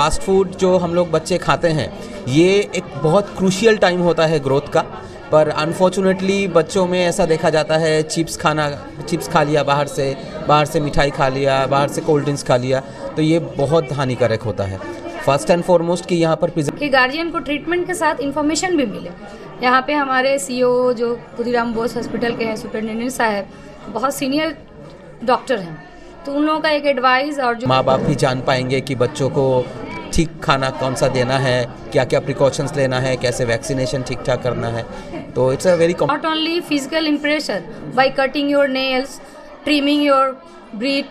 Fast food जो हम लोग बच्चे खाते हैं ये एक बहुत क्रूशियल टाइम होता है ग्रोथ का, पर अनफॉर्चुनेटली बच्चों में ऐसा देखा जाता है चिप्स खा लिया बाहर से मिठाई खा लिया, बाहर से कोल्ड ड्रिंक्स खा लिया, तो ये बहुत हानिकारक होता है। फर्स्ट एंड फॉरमोस्ट कि यहाँ पर कि गार्जियन को ट्रीटमेंट के साथ इन्फॉर्मेशन भी मिले। यहाँ पे हमारे सीईओ जो खुदीराम बोस हॉस्पिटल के हैं सुपरिटेंडेंट साहब बहुत सीनियर डॉक्टर हैं, तो उन लोगों का एक एडवाइस और जो माँ बाप भी जान पाएंगे कि बच्चों को ठीक खाना कौन सा देना है, क्या क्या प्रिकॉशंस लेना है, कैसे वैक्सीनेशन ठीक ठाक करना है। तो it's a very not only physical impression by cutting your nails, trimming your breath,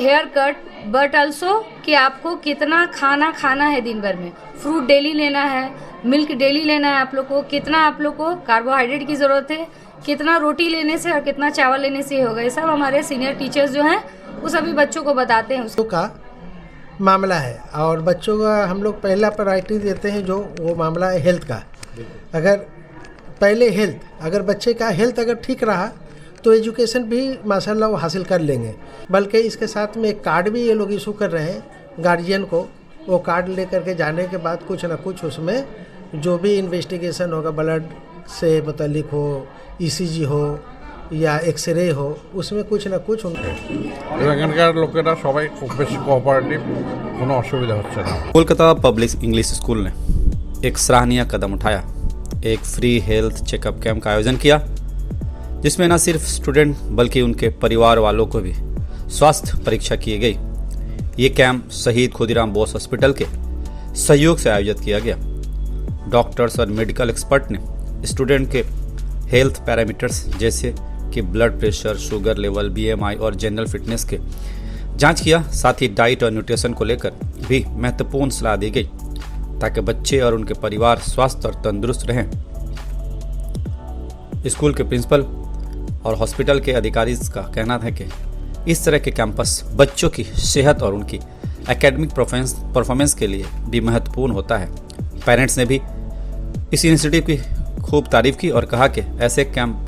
hair cut, but also कि आपको कितना खाना है दिन भर में, फ्रूट डेली लेना है, मिल्क डेली लेना है आप लोग को, कितना आप लोग को कार्बोहाइड्रेट की ज़रूरत है, कितना रोटी लेने से और कितना चावल लेने से होगा। ये सब हमारे सीनियर टीचर्स जो हैं वो सभी बच्चों को बताते हैं। उसको का मामला है और बच्चों का हम लोग पहला प्रायोरिटी देते हैं, जो वो मामला है हेल्थ का। अगर बच्चे का हेल्थ अगर ठीक रहा तो एजुकेशन भी माशाल्लाह वो हासिल कर लेंगे। बल्कि इसके साथ में एक कार्ड भी ये लोग इशू कर रहे हैं गार्जियन को। वो कार्ड लेकर के जाने के बाद कुछ ना कुछ उसमें जो भी इन्वेस्टिगेशन होगा, ब्लड से मुतालिक हो, ईसीजी हो या एक्सरे हो, उसमें कुछ ना कुछ এখানকার লোকেরা সবাই খুব বেশি কোঅপারেটিভ, কোনো অসুবিধা হচ্ছে না। कोलकाता पब्लिक इंग्लिश स्कूल ने एक सराहनीय कदम उठाया, एक फ्री हेल्थ चेकअप कैंप का आयोजन किया, जिसमें न सिर्फ स्टूडेंट बल्कि उनके परिवार वालों को भी स्वास्थ्य परीक्षा की गई। ये कैंप शहीद खुदीराम बोस हॉस्पिटल के सहयोग से आयोजित किया गया। डॉक्टर्स और मेडिकल एक्सपर्ट ने स्टूडेंट के हेल्थ पैरामीटर्स जैसे कि blood pressure, sugar level, BMI और जनरल फिटनेस के जांच किया। साथ ही डाइट और न्यूट्रिशन को लेकर भी महत्वपूर्ण सलाह दी गई ताकि बच्चे और उनके परिवार स्वस्थ और तंदुरुस्त रहें। स्कूल के प्रिंसिपल और हॉस्पिटल के अधिकारी का कहना था कि इस तरह के कैंपस बच्चों की सेहत और उनकी एकेडमिक परफॉर्मेंस के लिए भी महत्वपूर्ण होता है। पेरेंट्स ने भी इस इनिशिएटिव की खूब तारीफ की और कहा कि ऐसे कैंप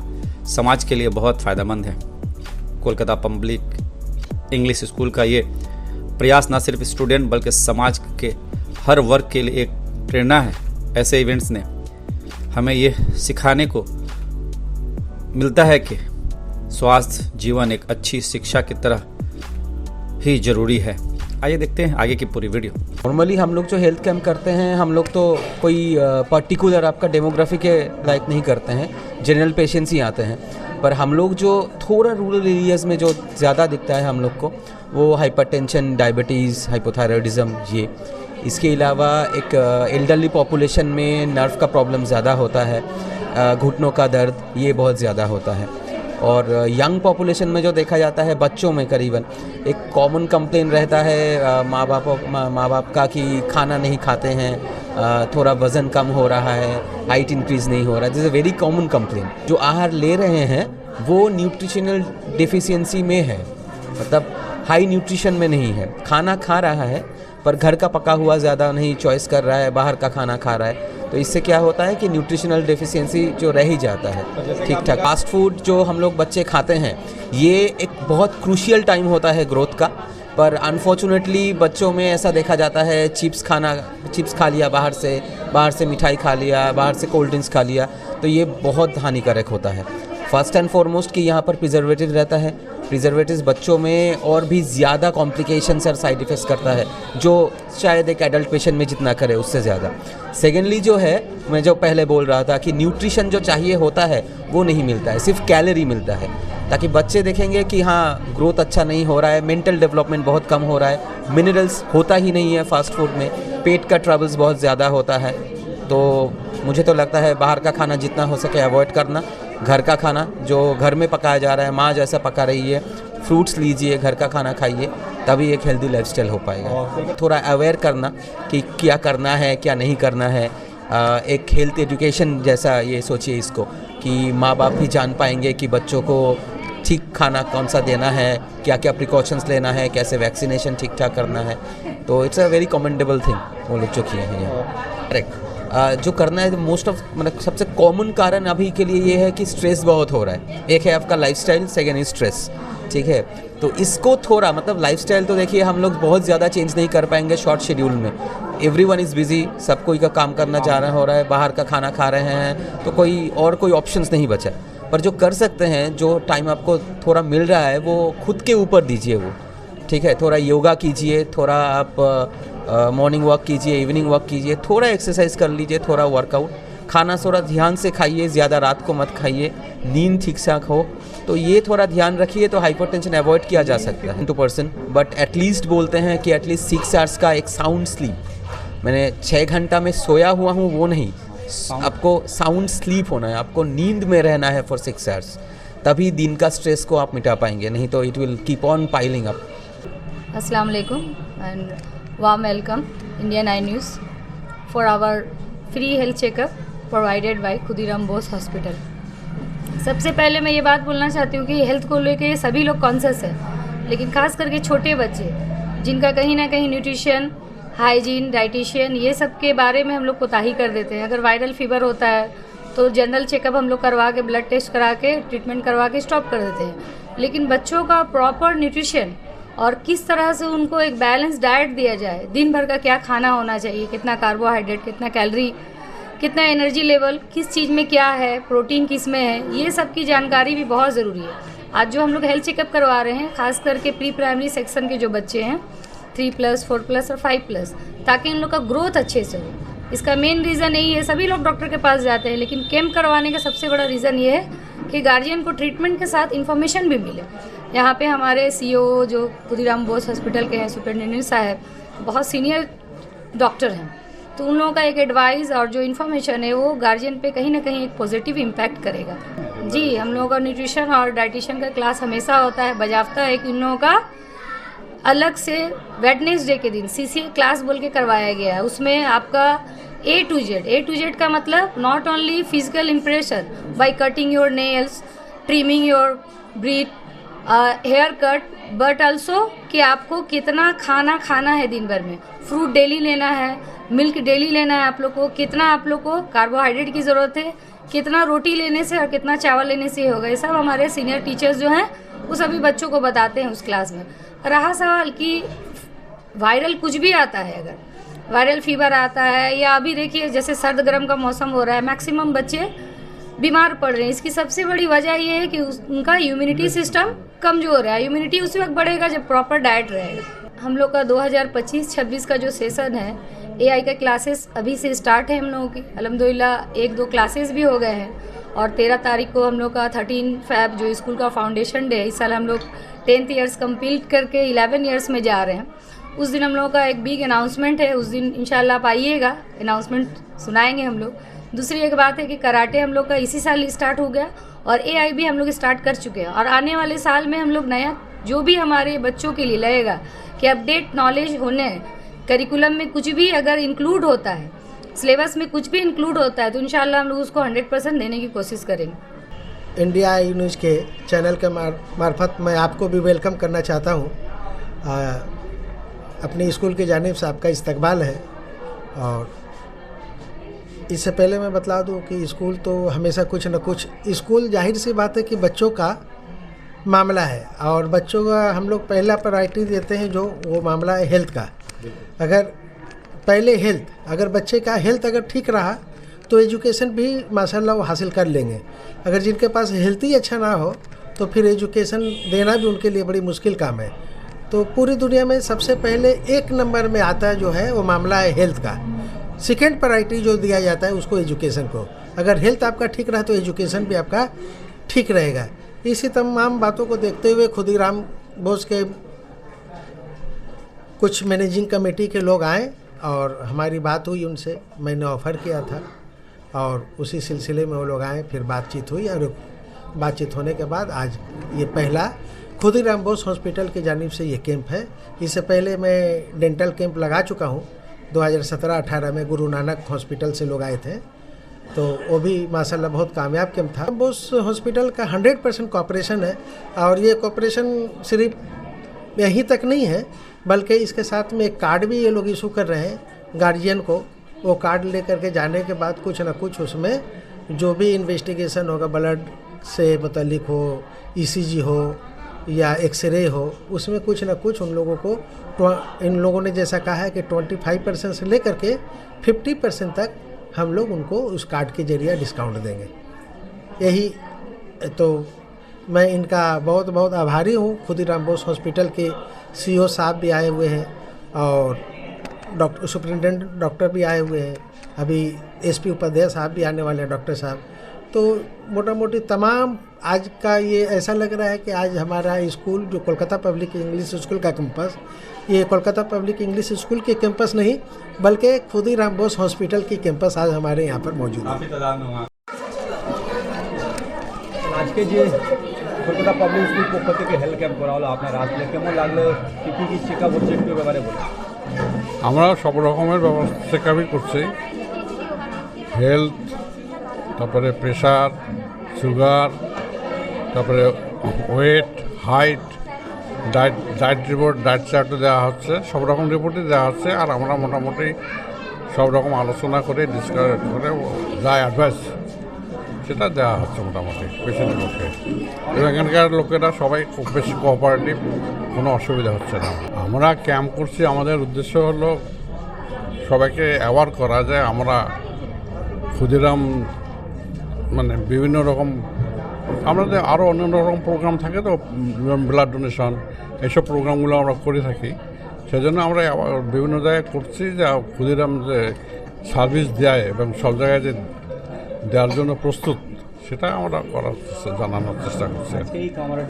समाज के लिए बहुत फ़ायदेमंद है। कोलकाता पब्लिक इंग्लिश स्कूल का ये प्रयास न सिर्फ स्टूडेंट बल्कि समाज के हर वर्ग के लिए एक प्रेरणा है। ऐसे इवेंट्स ने हमें ये सिखाने को मिलता है कि स्वास्थ्य जीवन एक अच्छी शिक्षा की तरह ही जरूरी है। आइए देखते हैं आगे की पूरी वीडियो। नॉर्मली हम लोग जो हेल्थ कैंप करते हैं, हम लोग तो कोई पर्टिकुलर आपका डेमोग्राफी के लाइक नहीं करते हैं, जनरल पेशेंट्स ही आते हैं। पर हम लोग जो थोड़ा रूरल एरियाज़ में जो ज़्यादा दिखता है हम लोग को, वो हाइपरटेंशन, डायबिटीज़, हाइपोथायरॉयडिज्म, ये इसके अलावा एक एल्डरली पॉपुलेशन में नर्व का प्रॉब्लम ज़्यादा होता है, घुटनों का दर्द ये बहुत ज़्यादा होता है। और यंग पॉपुलेशन में जो देखा जाता है बच्चों में करीबन एक कॉमन कंप्लेन रहता है माँ बाप का कि खाना नहीं खाते हैं, थोड़ा वज़न कम हो रहा है, हाइट इंक्रीज़ नहीं हो रहा है। This is a very common complain. जो आहार ले रहे हैं वो न्यूट्रिशनल डेफिशिएंसी में है, मतलब हाई न्यूट्रिशन में नहीं है। खाना खा रहा है पर घर का पका हुआ ज़्यादा नहीं चॉइस कर रहा है, बाहर का खाना खा रहा है, तो इससे क्या होता है कि न्यूट्रिशनल डेफिशिएंसी जो रह ही जाता है ठीक ठाक। फास्ट फूड जो हम लोग बच्चे खाते हैं ये एक बहुत क्रूशियल टाइम होता है ग्रोथ का, पर अनफॉर्चुनेटली बच्चों में ऐसा देखा जाता है चिप्स खा लिया बाहर से मिठाई खा लिया, बाहर से कोल्ड ड्रिंक्स खा लिया, तो ये बहुत हानिकारक होता है। फर्स्ट एंड फॉरमोस्ट कि यहाँ पर प्रिजर्वेटिव रहता है। प्रिजर्वेटिव बच्चों में और भी ज़्यादा कॉम्प्लिकेशंस और साइड इफ़ेक्ट्स करता है, जो शायद एक एडल्ट पेशेंट में जितना करे उससे ज़्यादा। सेकेंडली जो है, मैं जो पहले बोल रहा था कि न्यूट्रिशन जो चाहिए होता है वो नहीं मिलता है, सिर्फ कैलोरी मिलता है। ताकि बच्चे देखेंगे कि हाँ ग्रोथ अच्छा नहीं हो रहा है, मेंटल डेवलपमेंट बहुत कम हो रहा है, मिनरल्स होता ही नहीं है फास्ट फूड में, पेट का ट्रबल्स बहुत ज़्यादा होता है। तो मुझे तो लगता है बाहर का खाना जितना हो सके अवॉइड करना, घर का खाना जो घर में पकाया जा रहा है, माँ जैसा पका रही है, फ्रूट्स लीजिए, घर का खाना खाइए, तभी एक हेल्दी लाइफस्टाइल हो पाएगा। थोड़ा अवेयर करना कि क्या करना है क्या नहीं करना है, एक हेल्थ एजुकेशन जैसा ये सोचिए इसको कि माँ बाप भी जान पाएंगे कि बच्चों को ठीक खाना कौन सा देना है, क्या क्या प्रिकॉशंस लेना है, कैसे वैक्सीनेशन ठीक ठाक करना है। तो it's a very commendable thing वो लोग जो किए हैं यहाँ। करेक्ट। जो करना है मोस्ट ऑफ मतलब सबसे कॉमन कारण अभी के लिए ये है कि स्ट्रेस बहुत हो रहा है। एक है आपका लाइफस्टाइल, सेकेंड इज स्ट्रेस, ठीक है। तो इसको थोड़ा मतलब लाइफस्टाइल तो देखिए हम लोग बहुत ज़्यादा चेंज नहीं कर पाएंगे शॉर्ट शेड्यूल में। एवरीवन इज़ बिजी, सब कोई का काम करना चाह रहा हो रहा है, बाहर का खाना खा रहे हैं, तो कोई ऑप्शंस नहीं बचा। पर जो कर सकते हैं, जो टाइम आपको थोड़ा मिल रहा है वो खुद के ऊपर दीजिए वो, ठीक है। थोड़ा योगा कीजिए, थोड़ा आप मॉर्निंग वॉक कीजिए, इवनिंग वॉक कीजिए, थोड़ा एक्सरसाइज कर लीजिए, थोड़ा वर्कआउट। खाना थोड़ा ध्यान से खाइए, ज़्यादा रात को मत खाइए, नींद ठीक ठाक हो, तो ये थोड़ा ध्यान रखिए तो हाइपरटेंशन अवॉइड किया जा सकता है 2%। बट एटलीस्ट बोलते हैं कि एटलीस्ट 6 आवर्स का एक साउंड स्लीप। मैंने 6 घंटा में सोया हुआ हूँ वो नहीं, आपको साउंड स्लीप होना है, आपको नींद में रहना है फॉर 6 आवर्स, तभी दिन का स्ट्रेस को आप मिटा पाएंगे, नहीं तो it will keep on piling up. अस्सलाम वालेकुम and warm welcome Indian eye news for our free health checkup provided by Khudiram Bose hospital. सबसे पहले मैं ये बात बोलना चाहती हूँ कि हेल्थ को लेके सभी लोग कॉन्शियस है, लेकिन खास करके छोटे बच्चे जिनका कहीं ना कहीं न्यूट्रिशन, हाइजीन, डाइटिशियन ये सब के बारे में हम लोग कोताही कर देते हैं। अगर वायरल फीवर होता है तो जनरल चेकअप हम लोग करवा के, ब्लड टेस्ट करा के, ट्रीटमेंट करवा के स्टॉप कर देते हैं। लेकिन बच्चों का प्रॉपर न्यूट्रिशन और किस तरह से उनको एक बैलेंस डाइट दिया जाए, दिन भर का क्या खाना होना चाहिए, कितना कार्बोहाइड्रेट, कितना कैलोरी, कितना एनर्जी लेवल, किस चीज़ में क्या है, प्रोटीन किस में है, ये सब की जानकारी भी बहुत ज़रूरी है। आज जो हम लोग हेल्थ चेकअप करवा रहे हैं, खास करके प्री प्राइमरी सेक्शन के जो बच्चे हैं 3+, 4+ और 5+, ताकि इन लोग का ग्रोथ अच्छे से हो। इसका मेन रीज़न यही है, सभी लोग डॉक्टर के पास जाते हैं, लेकिन कैंप करवाने का सबसे बड़ा रीज़न ये है कि गार्जियन को ट्रीटमेंट के साथ इन्फॉर्मेशन भी मिले। यहाँ पे हमारे CEO जो खुदीराम बोस हॉस्पिटल के हैं, सुपरिटेंडेंट साहब, बहुत सीनियर डॉक्टर हैं, तो उन लोगों का एक एडवाइस और जो इन्फॉर्मेशन है वो गार्जियन पे कहीं ना कहीं एक पॉजिटिव इम्पैक्ट करेगा। जी, हम लोगों का न्यूट्रिशन और डाइटिशियन का क्लास हमेशा होता है, बजाफ्ता है कि उन लोगों का अलग से वेडनेसडे के दिन CCA क्लास बोल के करवाया गया है। उसमें आपका A to Z का मतलब not only physical impression by cutting your nails, trimming your breath, hair cut, but also कि आपको कितना खाना खाना है दिन भर में, फ्रूट डेली लेना है, मिल्क डेली लेना है आप लोग को, कितना आप लोग को कार्बोहाइड्रेट की ज़रूरत है, कितना रोटी लेने से और कितना चावल लेने से होगा। ये सब हमारे सीनियर टीचर्स जो हैं वो सभी बच्चों को बताते हैं उस क्लास में। रहा सवाल कि वायरल कुछ भी आता है, अगर वायरल फीवर आता है या अभी देखिए जैसे सर्द गर्म का मौसम हो रहा है, मैक्सिमम बच्चे बीमार पड़ रहे हैं। इसकी सबसे बड़ी वजह ये है कि उनका इम्यूनिटी सिस्टम कमज़ोर है। इम्यूनिटी उसी वक्त बढ़ेगा जब प्रॉपर डाइट रहेगा। हम लोग का 2025-26 का जो सेशन है, AI का क्लासेस अभी से स्टार्ट है हम लोगों की। अल्हम्दुलिल्लाह 1-2 क्लासेस भी हो गए हैं और 13 तारीख को हम लोग का 13 Feb जो स्कूल का फाउंडेशन डे, इस साल हम लोग 10th ईयर्स कंप्लीट करके 11 ईयर्स में जा रहे हैं। उस दिन हम लोगों का एक बिग अनाउंसमेंट है, उस दिन इंशाल्लाह आप आइएगा, अनाउंसमेंट सुनाएंगे हम लोग। दूसरी एक बात है कि कराटे हम लोग का इसी साल स्टार्ट हो गया और AI भी हम लोग स्टार्ट कर चुके हैं, और आने वाले साल में हम लोग नया जो भी हमारे बच्चों के लिए लगेगा कि अपडेट नॉलेज होने, करिकुलम में कुछ भी अगर इंक्लूड होता है, सिलेबस में कुछ भी इंक्लूड होता है, तो इंशाल्लाह हम लोग उसको 100% देने की कोशिश करेंगे। इंडिया आई न्यूज़ के चैनल के मार्फत मैं आपको भी वेलकम करना चाहता हूँ। अपने स्कूल की जानिब से आपका इस्तकबाल है। और इससे पहले मैं बतला दूँ कि स्कूल तो हमेशा कुछ न कुछ, स्कूल जाहिर सी बात है कि बच्चों का मामला है और बच्चों का हम लोग पहला प्रायोरिटी देते हैं, जो वो मामला है हेल्थ का। अगर पहले हेल्थ, अगर बच्चे का हेल्थ अगर ठीक रहा तो एजुकेशन भी माशाल्लाह वो हासिल कर लेंगे। अगर जिनके पास हेल्थ ही अच्छा ना हो तो फिर एजुकेशन देना भी उनके लिए बड़ी मुश्किल काम है। तो पूरी दुनिया में सबसे पहले 1 नंबर में आता है जो है वो मामला है हेल्थ का। सेकेंड प्रायोरिटी जो दिया जाता है उसको एजुकेशन को। अगर हेल्थ आपका ठीक रहा तो एजुकेशन भी आपका ठीक रहेगा। इसी तमाम बातों को देखते हुए खुदीराम बोस के कुछ मैनेजिंग कमेटी के लोग आए और हमारी बात हुई उनसे, मैंने ऑफ़र किया था और उसी सिलसिले में वो लोग आए, फिर बातचीत हुई और बातचीत होने के बाद आज ये पहला खुदीराम बोस हॉस्पिटल की जानिब से ये कैंप है। इससे पहले मैं डेंटल कैंप लगा चुका हूँ 2017-18 में, गुरु नानक हॉस्पिटल से लोग आए थे, तो वो भी माशाल्लाह बहुत कामयाब कैंप था। बोस हॉस्पिटल का 100% कोऑपरेशन है और ये कोऑपरेशन सिर्फ यहीं तक नहीं है, बल्कि इसके साथ में एक कार्ड भी ये लोग इशू कर रहे हैं गार्जियन को, वो कार्ड लेकर के जाने के बाद कुछ ना कुछ उसमें जो भी इन्वेस्टिगेशन होगा, ब्लड से मुतल्लिक हो, ईसीजी हो या एक्सरे हो, उसमें कुछ ना कुछ उन लोगों को, इन लोगों ने जैसा कहा है कि 25% से लेकर के 50% तक हम लोग उनको उस कार्ड के जरिए डिस्काउंट देंगे। यही तो मैं इनका बहुत बहुत आभारी हूँ। खुदीराम बोस हॉस्पिटल के सीईओ साहब भी आए हुए हैं और डॉक्टर सुपरिटेंडेंट डॉक्टर भी आए हुए हैं, अभी एसपी उपाध्याय साहब भी आने वाले हैं, डॉक्टर साहब। तो मोटा मोटी तमाम आज का ये ऐसा लग रहा है कि आज हमारा स्कूल जो कोलकाता पब्लिक इंग्लिश स्कूल का कैंपस, ये कोलकाता पब्लिक इंग्लिश स्कूल के कैंपस नहीं बल्कि खुदीराम बोस हॉस्पिटल की कैंपस आज हमारे यहाँ पर मौजूद है। আজকে যে কলকাতা পাবলিক স্কুল পক্ষ থেকে হেলথ ক্যাম্প করা হলো, আপনার আসলে কেমন লাগলো, কী কী চেক আপ হচ্ছে একটু ব্যাপারে বলুন। আমরা সব রকমের ব্যবস্থা চেকআপই করছি, হেলথ, তারপরে প্রেশার, সুগার, তারপরে weight, height, diet report, diet চার্টও দেওয়া হচ্ছে, সব রকম রিপোর্টই দেওয়া হচ্ছে। আর আমরা মোটামুটি সব রকম আলোচনা করে ডিসকাস করে যা অ্যাডভাইস সেটা দেওয়া হচ্ছে মোটামুটি পেশেন্টের পক্ষে। এবং এখানকার লোকেরা সবাই খুব বেশি কোঅপারেটিভ, কোনো অসুবিধা হচ্ছে না। আমরা ক্যাম্প করছি, আমাদের উদ্দেশ্য হলো সবাইকে অ্যাওয়ার করা যায় আমরা ক্ষুদিরাম মানে বিভিন্ন রকম আমাদের আরও অন্যান্য রকম প্রোগ্রাম থাকে তো, ব্লাড ডোনেশন, এইসব প্রোগ্রামগুলো আমরা করে থাকি। সেজন্য আমরা বিভিন্ন জায়গায় করছি যে ক্ষুদিরাম যে সার্ভিস দেয় এবং সব জায়গায় যে দেওয়ার জন্য প্রস্তুত, সেটা আমরা জানানোর চেষ্টা করছি।